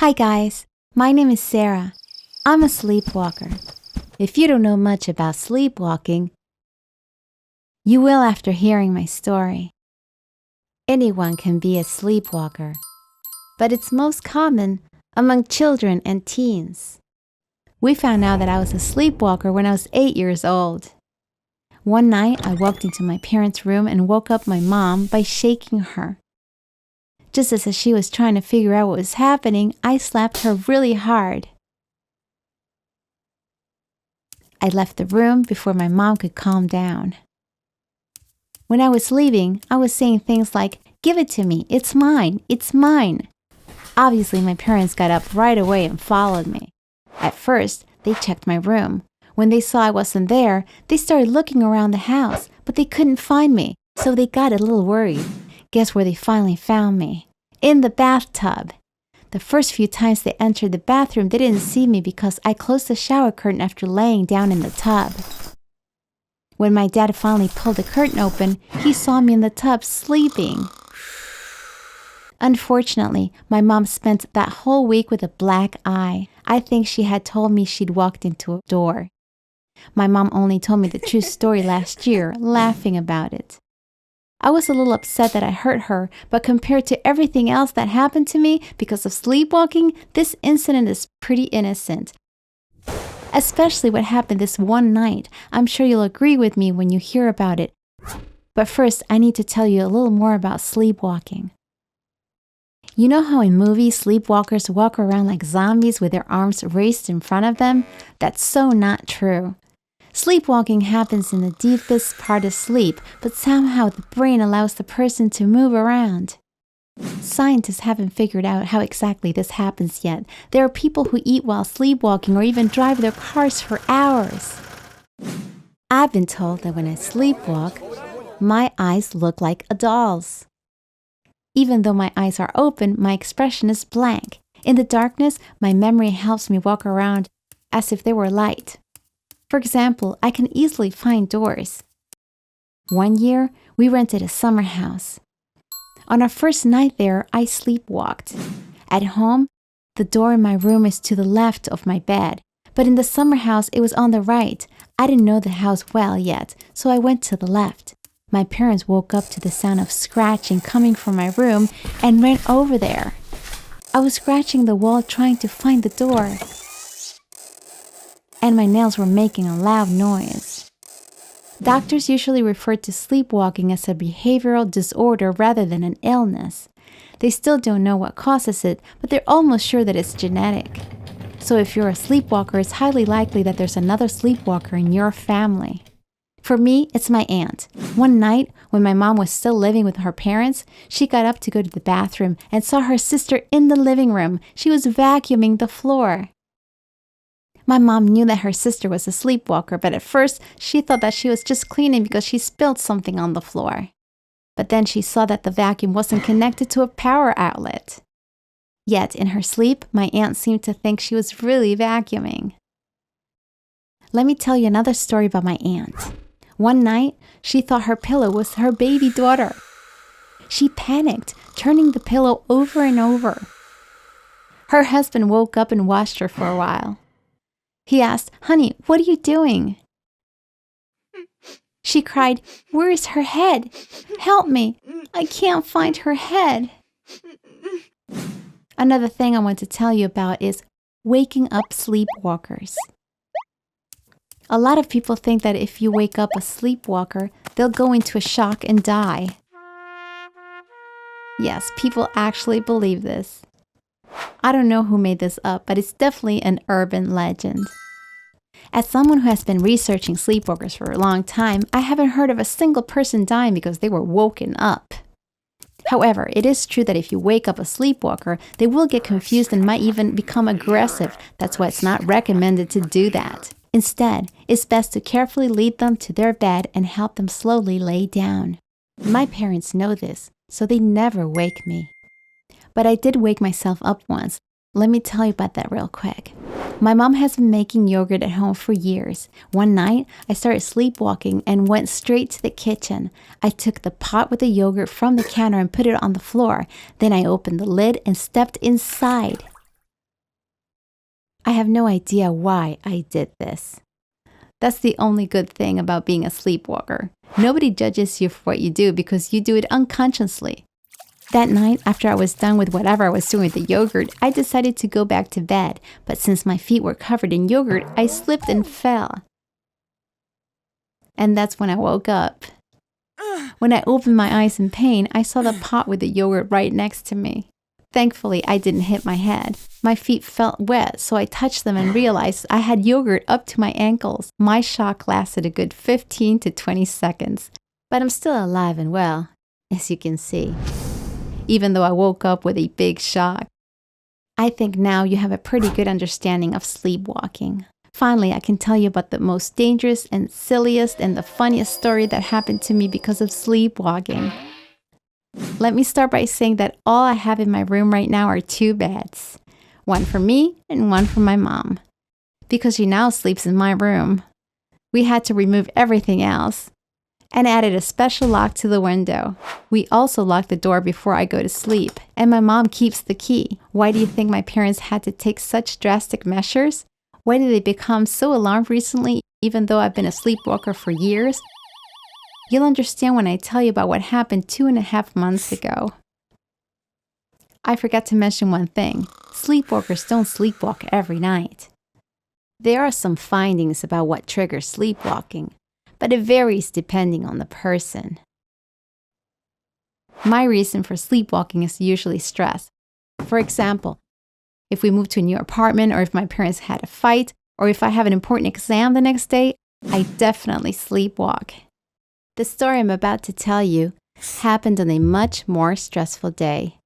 Hi guys, my name is Sarah. I'm a sleepwalker. If you don't know much about sleepwalking, you will after hearing my story. Anyone can be a sleepwalker, but it's most common among children and teens. We found out that I was a sleepwalker when I was 8 years old. One night, I walked into my parents' room and woke up my mom by shaking her. Just as she was trying to figure out what was happening, I slapped her really hard. I left the room before my mom could calm down. When I was leaving, I was saying things like, "Give it to me, it's mine, it's mine." Obviously, my parents got up right away and followed me. At first, they checked my room. When they saw I wasn't there, they started looking around the house, but they couldn't find me, so they got a little worried. Guess where they finally found me? In the bathtub. The first few times they entered the bathroom, they didn't see me because I closed the shower curtain after laying down in the tub. When my dad finally pulled the curtain open, he saw me in the tub sleeping. Unfortunately, my mom spent that whole week with a black eye. I think she had told me she'd walked into a door. My mom only told me the true story last year, laughing about it. I was a little upset that I hurt her, but compared to everything else that happened to me because of sleepwalking, this incident is pretty innocent. Especially what happened this one night. I'm sure you'll agree with me when you hear about it. But first, I need to tell you a little more about sleepwalking. You know how in movies, sleepwalkers walk around like zombies with their arms raised in front of them? That's so not true. Sleepwalking happens in the deepest part of sleep, but somehow the brain allows the person to move around. Scientists haven't figured out how exactly this happens yet. There are people who eat while sleepwalking or even drive their cars for hours. I've been told that when I sleepwalk, my eyes look like a doll's. Even though my eyes are open, my expression is blank. In the darkness, my memory helps me walk around as if they were light. For example, I can easily find doors. One year, we rented a summer house. On our first night there, I sleepwalked. At home, the door in my room is to the left of my bed, but in the summer house, it was on the right. I didn't know the house well yet, so I went to the left. My parents woke up to the sound of scratching coming from my room and ran over there. I was scratching the wall trying to find the door, and my nails were making a loud noise. Doctors usually refer to sleepwalking as a behavioral disorder rather than an illness. They still don't know what causes it, but they're almost sure that it's genetic. So if you're a sleepwalker, it's highly likely that there's another sleepwalker in your family. For me, it's my aunt. One night, when my mom was still living with her parents, she got up to go to the bathroom and saw her sister in the living room. She was vacuuming the floor. My mom knew that her sister was a sleepwalker, but at first, she thought that she was just cleaning because she spilled something on the floor. But then she saw that the vacuum wasn't connected to a power outlet. Yet, in her sleep, my aunt seemed to think she was really vacuuming. Let me tell you another story about my aunt. One night, she thought her pillow was her baby daughter. She panicked, turning the pillow over and over. Her husband woke up and watched her for a while. He asked, "Honey, what are you doing?" She cried, "Where is her head? Help me! I can't find her head." Another thing I want to tell you about is waking up sleepwalkers. A lot of people think that if you wake up a sleepwalker, they'll go into a shock and die. Yes, people actually believe this. I don't know who made this up, but it's definitely an urban legend. As someone who has been researching sleepwalkers for a long time, I haven't heard of a single person dying because they were woken up. However, it is true that if you wake up a sleepwalker, they will get confused and might even become aggressive. That's why it's not recommended to do that. Instead, it's best to carefully lead them to their bed and help them slowly lay down. My parents know this, so they never wake me. But I did wake myself up once. Let me tell you about that real quick. My mom has been making yogurt at home for years. One night, I started sleepwalking and went straight to the kitchen. I took the pot with the yogurt from the counter and put it on the floor. Then I opened the lid and stepped inside. I have no idea why I did this. That's the only good thing about being a sleepwalker. Nobody judges you for what you do because you do it unconsciously. That night, after I was done with whatever I was doing with the yogurt, I decided to go back to bed. But since my feet were covered in yogurt, I slipped and fell. And that's when I woke up. When I opened my eyes in pain, I saw the pot with the yogurt right next to me. Thankfully, I didn't hit my head. My feet felt wet, so I touched them and realized I had yogurt up to my ankles. My shock lasted a good 15 to 20 seconds. But I'm still alive and well, as you can see, even though I woke up with a big shock. I think now you have a pretty good understanding of sleepwalking. Finally, I can tell you about the most dangerous and silliest and the funniest story that happened to me because of sleepwalking. Let me start by saying that all I have in my room right now are 2 beds. One for me and one for my mom. Because she now sleeps in my room. We had to remove everything else and added a special lock to the window. We also lock the door before I go to sleep, and my mom keeps the key. Why do you think my parents had to take such drastic measures? Why did they become so alarmed recently, even though I've been a sleepwalker for years? You'll understand when I tell you about what happened 2.5 months ago. I forgot to mention one thing. Sleepwalkers don't sleepwalk every night. There are some findings about what triggers sleepwalking, but it varies depending on the person. My reason for sleepwalking is usually stress. For example, if we move to a new apartment, or if my parents had a fight, or if I have an important exam the next day, I definitely sleepwalk. The story I'm about to tell you happened on a much more stressful day.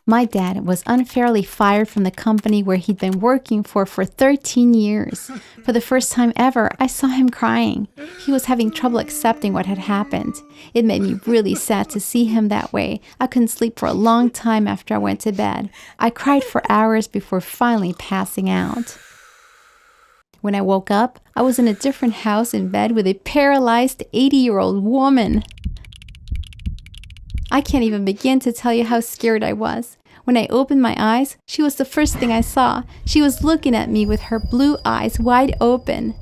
My dad was unfairly fired from the company where he'd been working for 13 years. For the first time ever, I saw him crying. He was having trouble accepting what had happened. It made me really sad to see him that way. I couldn't sleep for a long time after I went to bed. I cried for hours before finally passing out. When I woke up, I was in a different house in bed with a paralyzed 80-year-old woman. I can't even begin to tell you how scared I was. When I opened my eyes, she was the first thing I saw. She was looking at me with her blue eyes wide open.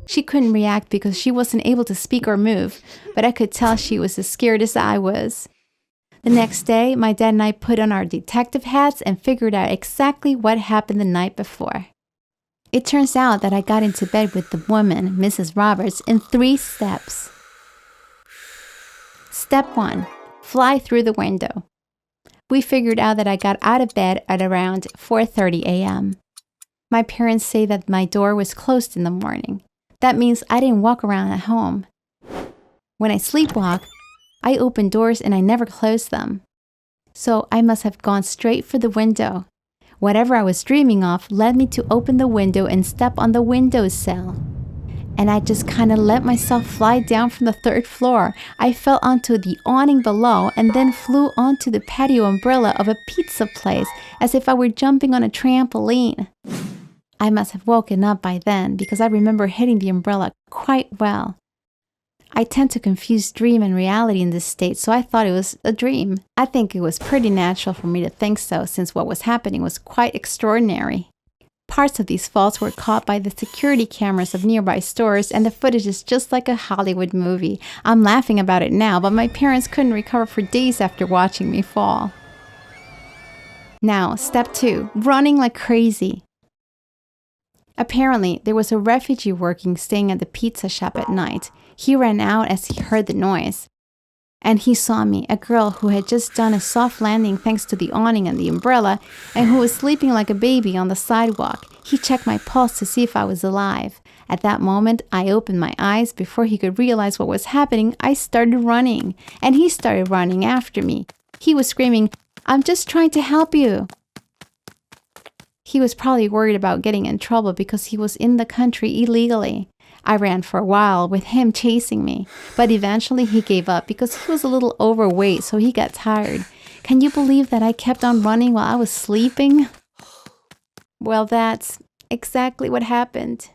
She couldn't react because she wasn't able to speak or move, but I could tell she was as scared as I was. The next day, my dad and I put on our detective hats and figured out exactly what happened the night before. It turns out that I got into bed with the woman, Mrs. Roberts, in 3 steps. Step 1. Fly through the window. We figured out that I got out of bed at around 4:30 a.m. My parents say that my door was closed in the morning. That means I didn't walk around at home. When I sleepwalk, I open doors and I never close them. So I must have gone straight for the window. Whatever I was dreaming of led me to open the window and step on the windowsill. And I just kind of let myself fly down from the 3rd floor. I fell onto the awning below and then flew onto the patio umbrella of a pizza place as if I were jumping on a trampoline. I must have woken up by then because I remember hitting the umbrella quite well. I tend to confuse dream and reality in this state, so I thought it was a dream. I think it was pretty natural for me to think so since what was happening was quite extraordinary. Parts of these falls were caught by the security cameras of nearby stores, and the footage is just like a Hollywood movie. I'm laughing about it now, but my parents couldn't recover for days after watching me fall. Now, step 2, running like crazy. Apparently, there was a refugee working staying at the pizza shop at night. He ran out as he heard the noise. And he saw me, a girl who had just done a soft landing thanks to the awning and the umbrella, and who was sleeping like a baby on the sidewalk. He checked my pulse to see if I was alive. At that moment, I opened my eyes. Before he could realize what was happening, I started running, and he started running after me. He was screaming, "I'm just trying to help you." He was probably worried about getting in trouble because he was in the country illegally. I ran for a while with him chasing me, but eventually he gave up because he was a little overweight, so he got tired. Can you believe that I kept on running while I was sleeping? Well, that's exactly what happened.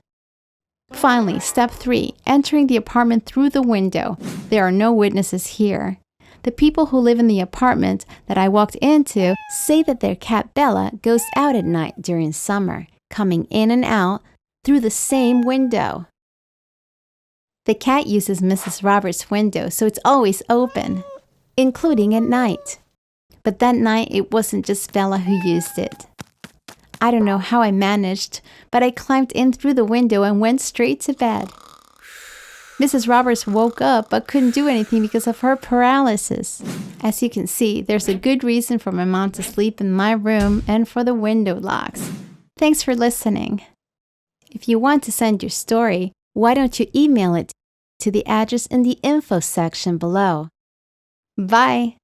Finally, step 3, entering the apartment through the window. There are no witnesses here. The people who live in the apartment that I walked into say that their cat Bella goes out at night during summer, coming in and out through the same window. The cat uses Mrs. Roberts' window, so it's always open, including at night. But that night, it wasn't just Bella who used it. I don't know how I managed, but I climbed in through the window and went straight to bed. Mrs. Roberts woke up but couldn't do anything because of her paralysis. As you can see, there's a good reason for my mom to sleep in my room and for the window locks. Thanks for listening. If you want to send your story, why don't you email it to the address in the info section below? Bye!